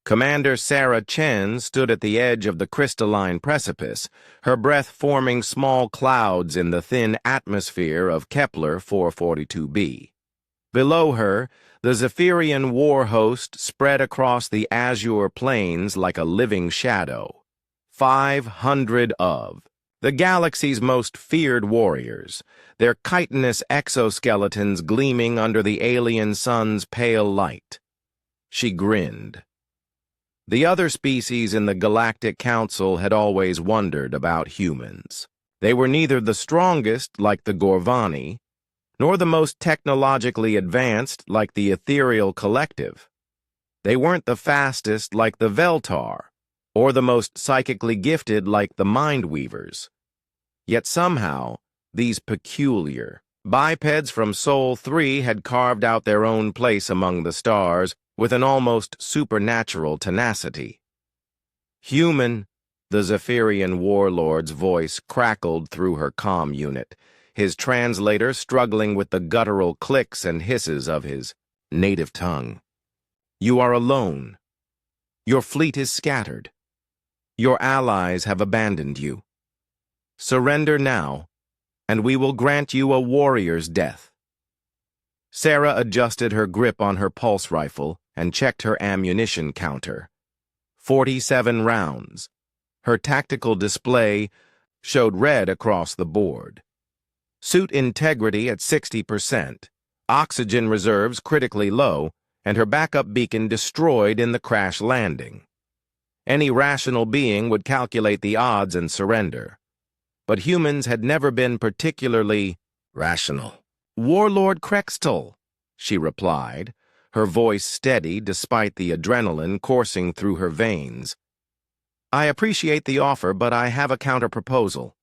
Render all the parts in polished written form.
Commander Sarah Chen stood at the edge of the crystalline precipice, her breath forming small clouds in the thin atmosphere of Kepler 442b. Below her, the Zephyrian war host spread across the azure plains like a living shadow. 500 of the galaxy's most feared warriors, their chitinous exoskeletons gleaming under the alien sun's pale light. She grinned. The other species in the Galactic Council had always wondered about humans. They were neither the strongest, like the Gorvani, nor the most technologically advanced, like the Ethereal Collective. They weren't the fastest, like the Veltar, or the most psychically gifted, like the Mindweavers. Yet somehow, these peculiar bipeds from Sol 3 had carved out their own place among the stars with an almost supernatural tenacity. Human, the Zephyrian warlord's voice crackled through her comm unit, his translator struggling with the guttural clicks and hisses of his native tongue. You are alone. Your fleet is scattered. Your allies have abandoned you. Surrender now, and we will grant you a warrior's death. Sarah adjusted her grip on her pulse rifle and checked her ammunition counter. 47 rounds. Her tactical display showed red across the board. Suit integrity at 60%, oxygen reserves critically low, and her backup beacon destroyed in the crash landing. Any rational being would calculate the odds and surrender. But humans had never been particularly rational. Warlord Krextel, she replied, her voice steady despite the adrenaline coursing through her veins. I appreciate the offer, but I have a counter-proposal.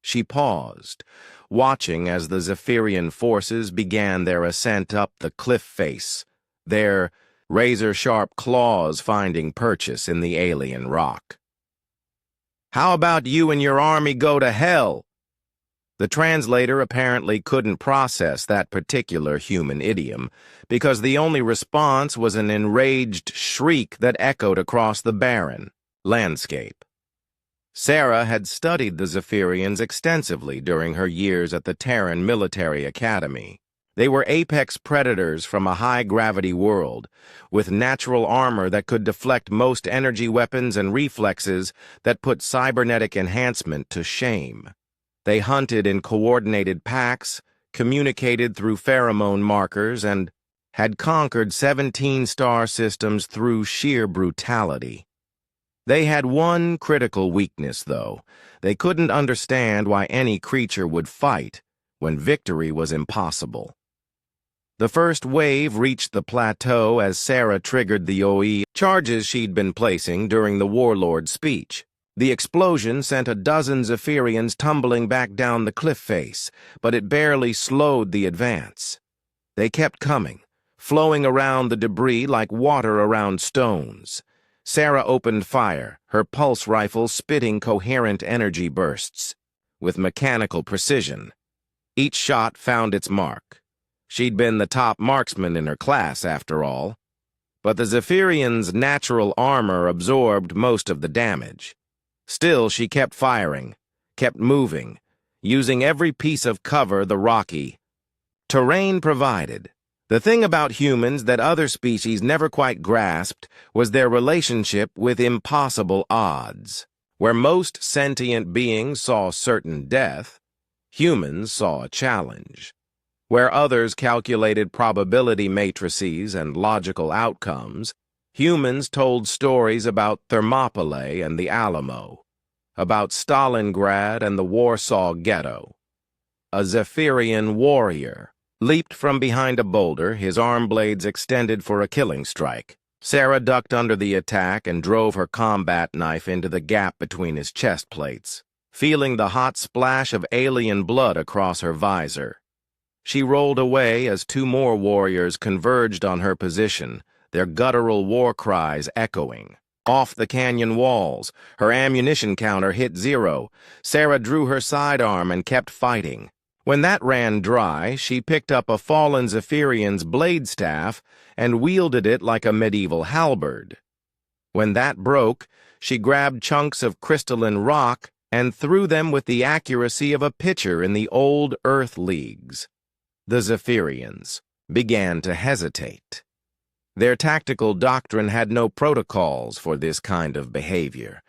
She paused, watching as the Zephyrian forces began their ascent up the cliff face, their razor-sharp claws finding purchase in the alien rock. How about you and your army go to hell? The translator apparently couldn't process that particular human idiom, because the only response was an enraged shriek that echoed across the barren landscape. Sarah had studied the Zephyrians extensively during her years at the Terran Military Academy. They were apex predators from a high-gravity world, with natural armor that could deflect most energy weapons and reflexes that put cybernetic enhancement to shame. They hunted in coordinated packs, communicated through pheromone markers, and had conquered 17 star systems through sheer brutality. They had one critical weakness, though. They couldn't understand why any creature would fight when victory was impossible. The first wave reached the plateau as Sarah triggered the OE charges she'd been placing during the warlord's speech. The explosion sent a dozen Zephyrians tumbling back down the cliff face, but it barely slowed the advance. They kept coming, flowing around the debris like water around stones. Sarah opened fire, her pulse rifle spitting coherent energy bursts. With mechanical precision, each shot found its mark. She'd been the top marksman in her class, after all. But the Zephyrians' natural armor absorbed most of the damage. Still, she kept firing, kept moving, using every piece of cover the rocky terrain provided. The thing about humans that other species never quite grasped was their relationship with impossible odds. Where most sentient beings saw certain death, humans saw a challenge. Where others calculated probability matrices and logical outcomes, humans told stories about Thermopylae and the Alamo, about Stalingrad and the Warsaw Ghetto. A Zephyrian warrior leaped from behind a boulder, his arm blades extended for a killing strike. Sarah ducked under the attack and drove her combat knife into the gap between his chest plates, feeling the hot splash of alien blood across her visor. She rolled away as two more warriors converged on her position, their guttural war cries echoing. Off the canyon walls, her ammunition counter hit 0. Sarah drew her sidearm and kept fighting. When that ran dry, she picked up a fallen Zephyrian's blade staff and wielded it like a medieval halberd. When that broke, she grabbed chunks of crystalline rock and threw them with the accuracy of a pitcher in the old Earth leagues. The Zephyrians began to hesitate. Their tactical doctrine had no protocols for this kind of behavior.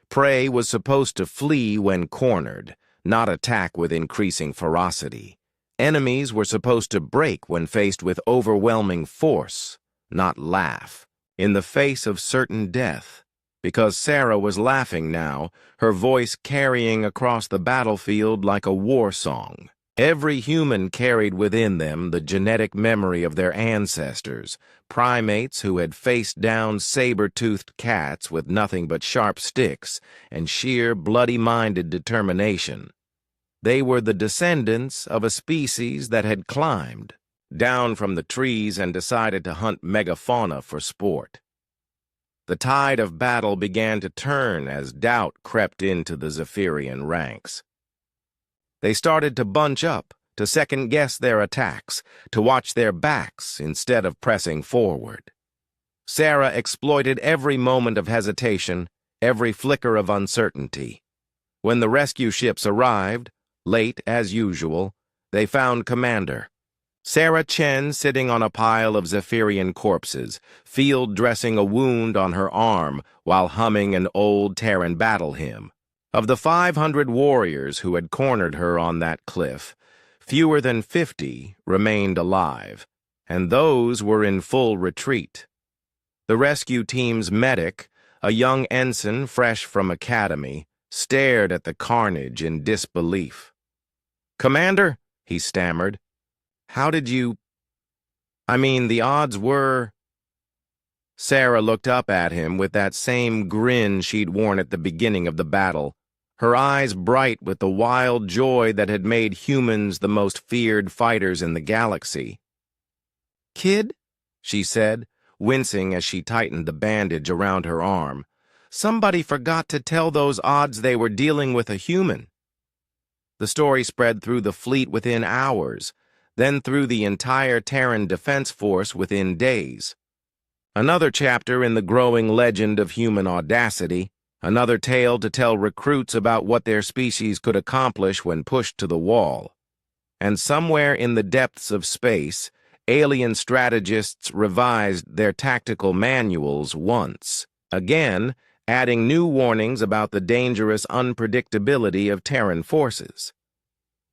Prey was supposed to flee when cornered, not attack with increasing ferocity. Enemies were supposed to break when faced with overwhelming force, not laugh, in the face of certain death. Because Sarah was laughing now, her voice carrying across the battlefield like a war song. Every human carried within them the genetic memory of their ancestors, primates who had faced down saber-toothed cats with nothing but sharp sticks and sheer bloody-minded determination. They were the descendants of a species that had climbed down from the trees and decided to hunt megafauna for sport. The tide of battle began to turn as doubt crept into the Zephyrian ranks. They started to bunch up, to second-guess their attacks, to watch their backs instead of pressing forward. Sarah exploited every moment of hesitation, every flicker of uncertainty. When the rescue ships arrived, late as usual, they found Commander Sarah Chen sitting on a pile of Zephyrian corpses, field-dressing a wound on her arm while humming an old Terran battle hymn. Of the 500 warriors who had cornered her on that cliff, fewer than 50 remained alive, and those were in full retreat. The rescue team's medic, a young ensign fresh from academy, stared at the carnage in disbelief. "Commander," he stammered, "how did you... the odds were..." Sarah looked up at him with that same grin she'd worn at the beginning of the battle, her eyes bright with the wild joy that had made humans the most feared fighters in the galaxy. "Kid," she said, wincing as she tightened the bandage around her arm, "somebody forgot to tell those odds they were dealing with a human." The story spread through the fleet within hours, then through the entire Terran Defense Force within days. Another chapter in the growing legend of human audacity, another tale to tell recruits about what their species could accomplish when pushed to the wall. And somewhere in the depths of space, alien strategists revised their tactical manuals once, again, adding new warnings about the dangerous unpredictability of Terran forces.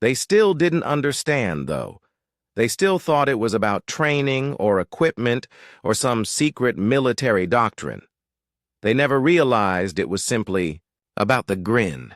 They still didn't understand, though. They still thought it was about training or equipment or some secret military doctrine. They never realized it was simply about the grin.